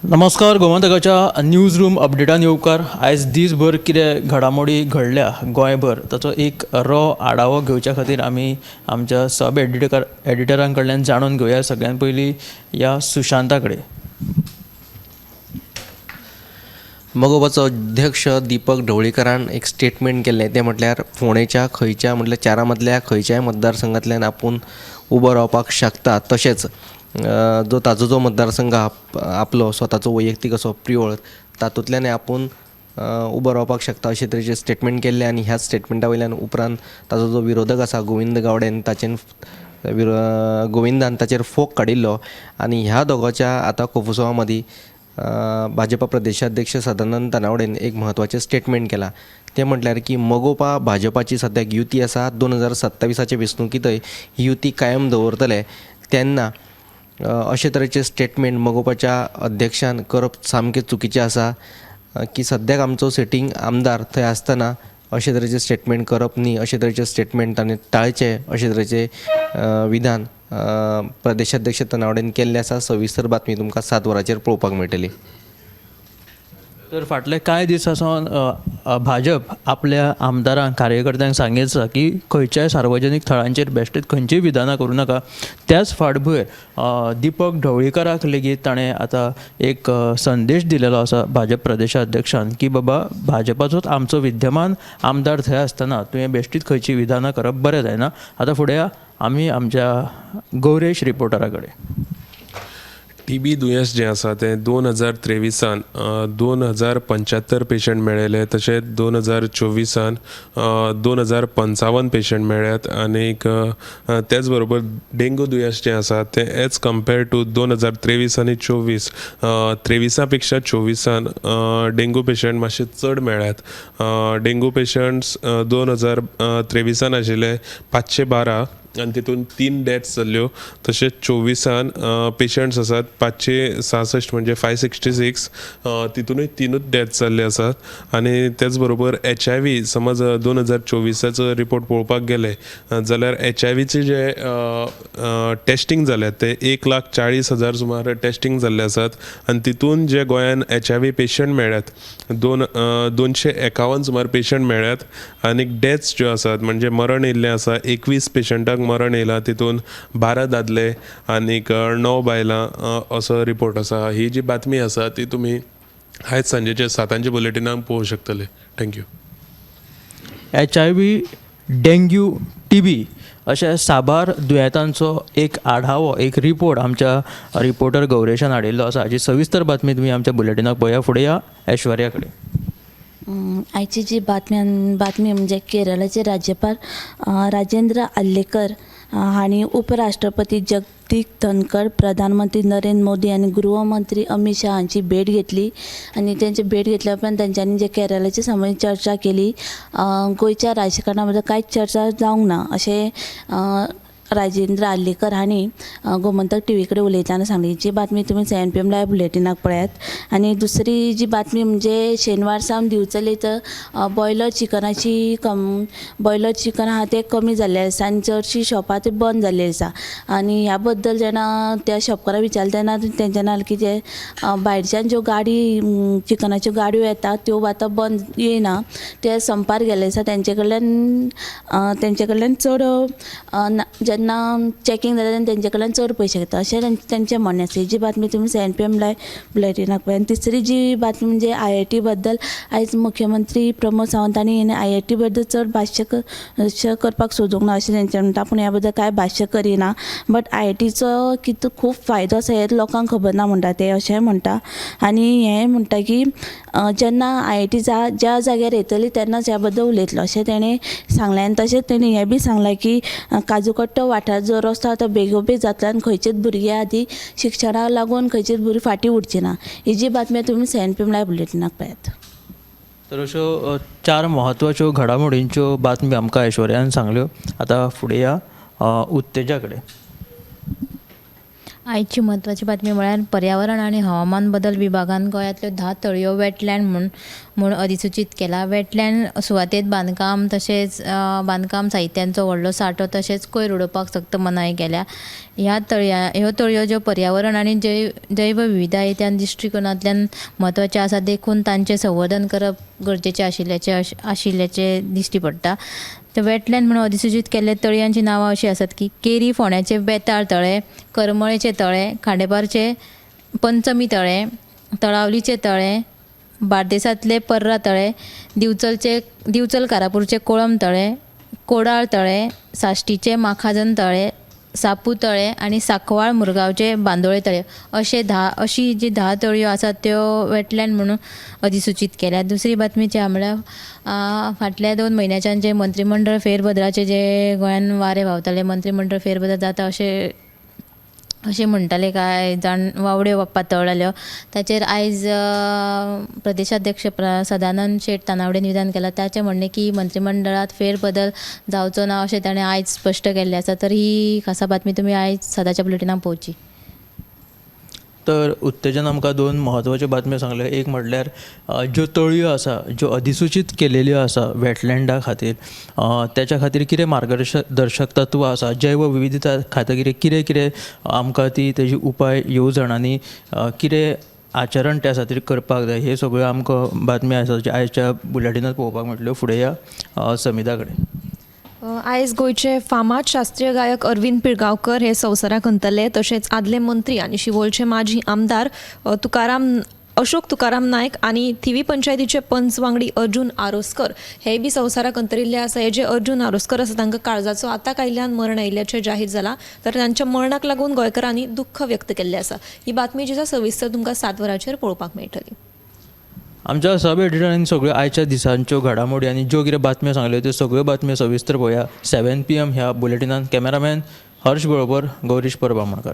नमस्कार. गोमंतकाच्या news room अपडेटान येवकार. आयज दीसभर कितें घडामोडी घडल्या गोंयभर ताचो एक आढावो घेवच्या खातीर आमी आमच्या सब एडिटरां कडल्यान जाणून घेवया. सगळ्यान पयलीं या सुशांता कडेन. मगोबाचो अध्यक्ष दीपक ढवळीकरान एक स्टेटमेंट केल्लें. तें म्हटल्यार फोंडेच्या खंयच्या म्हटल्यार चारा मदल्या खंयच्याय मतदारसंघांतल्यान आपूण उबो रावपाक शकता. तशेंच ताजो मतदारसंघ आपलो स्वताचो वैयक्तीक असो प्रियोळ तातूंतल्यान आपूण उबो रावपाक शकता अशे तरेचें स्टेटमेंट केल्लें. आनी ह्या स्टेटमेंटा वयल्यान उपरांत ताजो जो विरोधक आसा गोविंद गावडेन गोविंदान ताचेर फोग काडिल्लो. आनी ह्या दोगांच्या आतां कोफुसोवा मदीं भाजपा प्रदेशाध्यक्ष सदानंद तानावडेन एक म्हत्वाचें स्टेटमेंट केलां. तें म्हटल्यार की मगोपा भाजपाची सद्याक युती आसा. 2027च्या वेंचणुकींतय ही युती कायम दवरतले. तेन्ना अशे तरेचें स्टेटमेंट मगोपाच्या अध्यक्षान करप सामकें चुकीचें आसा. की सद्याक आमचो सिटींग आमदार थंय आसतना अशे तरेचें स्टेटमेंट करप न्ही. अशे तरेचें स्टेटमेंट ताणें टाळचें अशे तरेचें विधान प्रदेशाध्यक्ष तानावडेन केल्लें आसा. सविस्तर बातमी तुमकां 7 वरांचेर पळोवपाक मेळटली. तर फाटले कांय दिसांसावन भाजप आपल्या आमदारांक कार्यकर्त्यांक सांगीत आसा की खंयच्याय सार्वजनीक थळांचेर बेश्टेच खंयचीय विधानां करूं नाका. त्याच फाटभुंयेर दीपक ढवळीकराक लेगीत ताणें आतां एक संदेश दिलेलो आसा भाजप प्रदेशाध्यक्षान की बाबा भाजपाचोच आमचो विद्यमान आमदार थंय आसतना तुवें बेश्टीच खंयची विधानां करप बरें जायना. आतां फुडें आमी आमच्या गौरेश रिपोर्टरा कडेन. TB दुयेंस जें आसा तें 2023 2075 पेशंट मेळ्ळेले. तशेंच 2024 2055 पेशंट मेळ्ळ्यात. आनीक तेच बरोबर डेंगू दुयेंस जें आसा तें एज कम्पेर्ड टू 2023 आनी 24 23 पेक्षा 24 डेंगू पेशंट मातशे चड मेळ्ळ्यात. डेंगू पेशंट्स 2023 आशिल्ले 512 आनी तितून 3 डेथ्स जाल्ल्यो. तशेंच 24 पेशंट्स आसात 566 म्हणजे 566 तितूनय 3 डेथ्स जाल्ले आसात. आनी तेच बरोबर HIV समज 2024 रिपोर्ट पळोवपाक गेले जाल्यार HIVचे जे टेस्टींग जाल्यात ते 1,40,000 सुमार टेस्टींग जाल्ले आसात. आनी तितून जे गोंयान HIV पेशंट मेळ्ळ्यात 251 सुमार पेशंट मेळ्ळ्यात. आनीक डेथ्स ज्यो आसात म्हणजे मरण येयल्लें आसा 21 पेशंटाक मरण येयलां. तितून 12 दादले आनीक 9 बायलां असो रिपोर्ट आसा. ही जी बातमी आसा ती तुमी आयज सांजेच्या 7 बुलेटिनाक पळोवंक शकतले. थँक्यू. HIV, डेंग्यू, TB अशा साबार दुयेंतांचो एक आढावो एक रिपोर्ट आमच्या रिपोर्टर गौरेशान हाडिल्लो आसा. हाची सविस्तर बातमी तुमी आमच्या बुलेटिनाक पळया. फुडें या ऐश्वर्या कडेन. आयची जी बातमी म्हणजे केरळाचे राज्यपाल राजेंद्र आर्लेकर हांणी उपराष्ट्रपती जगदीप धनखड, प्रधानमंत्री नरेंद्र मोदी आनी गृहमंत्री अमित शाह हांची भेट घेतली. आनी तेंची भेट घेतल्या उपरांत तेंच्यांनी जे केरळाचे संबंदीत चर्चा केली. गोंयच्या राजकारणा बद्दल कांयच चर्चा जावंक ना अशें राजेंद्र आर्लेकर हांणी गोमंतक TV कडेन उलयतना सांगली. जी बातमी तुमी CNPM लायव्ह बुलेटिनाक पळयात. आनी दुसरी जी बातमी म्हणजे शेनवार सावन दिवचलीत बॉयलर चिकन आहा तें कमी जाल्लें आसा आनी चडशीं शॉपां ती बंद जाल्लीं आसा. आनी ह्या बद्दल जेन्ना त्या शॉपकारांक विचारलें तेन्ना तेंच्यांनी की जे भायरच्यान ज्यो चिकनाच्यो गाडयो येतात त्यो आतां बंद येयना, ते संपार गेल्ले आसा. तेंचे कडल्यान चड जेन्ना चॅकींग जाता तेन्ना तेंचे कडल्यान चड पयशे घेता अशें तेंचें म्हणणें आसा. ही जी बातमी तुमी CNPM लायव्ह बुलेटिनाक पळय. आनी तिसरी जी बातमी म्हणजे IIT बद्दल आयज मुख्यमंत्री प्रमोद सावंत हांणी IIT बद्दल चड भाश्य करपाक सोदूंक ना अशें तेंचें म्हणटा. पूण ह्या बद्दल कांय भाश्य करिना. बट IITचो कितें खूब फायदो आसा हें लोकांक खबर ना म्हणटा ते अशें म्हणटा. आनी हें म्हणटा की जेन्ना IIT ज्या जाग्यार येतली तेन्नाच ह्या बद्दल उलयतलो अशें तेणें सांगलें. आनी तशेंच तेणें हें बी सांगलां की काजूकट्टो वाठार जो रस्तो आतां बेगोबेग जातलो आनी खंयचेच भुरगे आदी शिक्षणाक लागून खंयचेच भुरगीं फाटीं उरची ना. ही जी बातमी तुमी CNPM लायव्ह बुलेटिनाक पळयात. तर अश्यो 4 म्हत्वाच्यो घडामोडींच्यो बातमी आमकां ऐश्वर्यान सांगल्यो. आतां फुडें या उत्तेजा कडेन. आयची म्हत्वाची बातमी म्हळ्यार पर्यावरण आनी हवामान बदल विभागान गोंयांतल्यो 10 तळयो वेटलँड म्हूण अधिसुचीत केला. वेटलँड सुवातेत बांदकाम तशेंच बांदकाम साहित्यांचो व्हडलो सांठो तशेंच कोयर उडोवपाक सक्त मनाय केल्या. ह्यो तळयो ज्यो पर्यावरण आनी जैव विविधताय दृश्टिकोनांतल्यान म्हत्वाचे आसा देखून तांचें संवर्धन करप गरजेचें आशिल्ल्याचे दिश्टी पडटा. वेटलँड म्हणून अधिसूचित केल्ले तळयांची नांवां अशीं आसात की केरी फोंड्याचे बेताळ तळे, करमळेचे तळे, खांडेपारचे पंचमी तळे, तळावलीचे तळे, बार्देसांतले पर्रा तळे, दिवचल कारापूरचे कोळम तळे, कोडाळ तळे, साश्टीचे माखाजन तळे, सापू तळे आनी सांकवाळ मुरगांवचे बांदोळे तळे अशी जी 10 तळयो आसात त्यो वेटलँड म्हणून अधिसूचित केल्या. दुसरी बातमीची म्हळ्यार फाटल्या 2 म्हयन्याच्यान जे मंत्रिमंडळ फेरबदलाचे जे गोंयान वारे व्हांवताले, मंत्रिमंडळ फेरबदल जाता अशें म्हणटाले काय जाण वावड्यो पातळ्ळ्यो. ताचेर आयज प्रदेशाध्यक्ष सदानंद शेट तानावडेन विधान केला. ताचें म्हणणें की मंत्रिमंडळात फेरबदल जावचो ना अशें ताणें आयज स्पश्ट केल्लें आसा. तर ही खासा बातमी तुमी आयज सदाच्या बुलेटिनाक पळोवची. तर उत्तेजन आमकां 2 म्हत्वाच्यो बातम्यो सांगल्यो. एक म्हटल्यार ज्यो तळयो आसा ज्यो अधिसूचित केलेल्यो आसा वेटलँडा खातीर त्याच्या खातीर कितें मार्गदर्शक तत्वां आसा, जैव विविधता खातीर कितें आमकां तेजी उपाय येवजण आनी कितें आचरण त्या खातीर करपाक जाय, हे सगळ्यो आमकां बातम्यो आसा ज्यो आयच्या बुलेटिनांत पळोवपाक मेळटल्यो. फुडें या समिता कडेन. आयज गोंयचे फामाद शास्त्रीय गायक अरविंद पिळगांवकर हे संवसाराक अंतरले. तशेंच आदले मंत्री आनी शिवोलचे माजी आमदार अशोक तुकाराम नायक आनी थिवी पंचायतीचे पंच वांगडी अर्जून आरोसकर हे बी संवसाराक अंतरिल्ले आसा. हे जे अर्जून आरोसकर आसा तांकां काळजाचो आताक आयिल्ल्यान मरण आयिल्ल्याचें जाहीर जालां. तर तांच्या मरणाक लागून गोंयकारांनी दुख्ख व्यक्त केल्लें आसा. ही बातमी जी आसा सविस्तर तुमकां 7 वरांचेर पळोवपाक मेळटली. आमच्या सब एडिटरांनी सगळ्यो आयच्या दिसांच्यो घडामोडी आनी ज्यो कितें बातम्यो सांगल्यो त्यो सगळ्यो बातम्यो सविस्तर पळोवया 7 PM ह्या बुलेटिनांत. कॅमेरामॅन हर्ष बरोबर गौरीश परबामणकर.